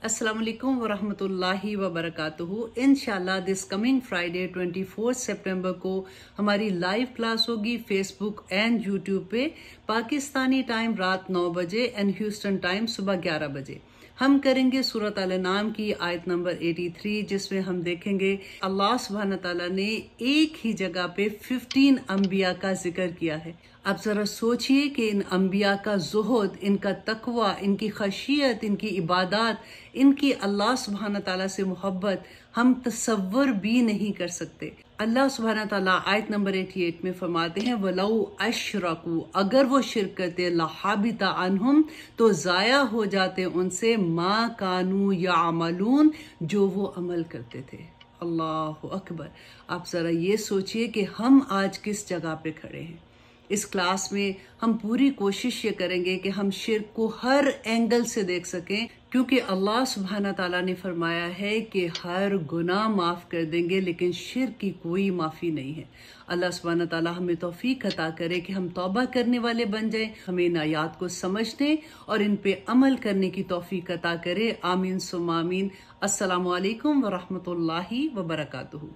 Assalamu alaikum wa rahmatullahi wa barakatuhu। इंशाल्लाह this coming Friday 24 सितंबर को हमारी लाइव क्लास होगी फेसबुक एंड यूट्यूब पे, पाकिस्तानी टाइम रात 9 बजे एंड ह्यूस्टन टाइम सुबह 11 बजे। हम करेंगे सूरत अल-अनाम की आयत नंबर 83, जिसमें हम देखेंगे अल्लाह सुब्हान तआला ने एक ही जगह पे 15 अंबिया का जिक्र किया है। अब जरा सोचिए कि इन अंबिया का ज़ुहद, इनका तकवा, इनकी खशियत, इनकी इबादत, इनकी अल्लाह सुब्हान तआला से मोहब्बत हम तसव्वुर भी नहीं कर सकते। अल्लाह सुब्हान तआला आयत नंबर 88 में फरमाते हैं वलौ अशरकू, अगर वो शिर्क करते लहाबिता अनहुम, तो ज़ाया हो जाते उनसे मा कानू यामलून, जो वो अमल करते थे। अल्लाहु अकबर। आप ज़रा ये सोचिए कि हम आज किस जगह पे खड़े हैं। इस क्लास में हम पूरी कोशिश ये करेंगे कि हम शिर्क को हर एंगल से देख सकें, क्योंकि अल्लाह सुब्हाना ताला ने फरमाया है कि हर गुनाह माफ़ कर देंगे, लेकिन शिर्क की कोई माफ़ी नहीं है। अल्लाह सुब्हाना ताला हमें तौफीक अता करे कि हम तौबा करने वाले बन जाएं, हमें इन आयात को समझने और इन पे अमल करने की तौफीक अता करे। आमीन सुम्मा आमीन। अस्सलामु अलैकुम व रहमतुल्लाहि व बरकातुहू।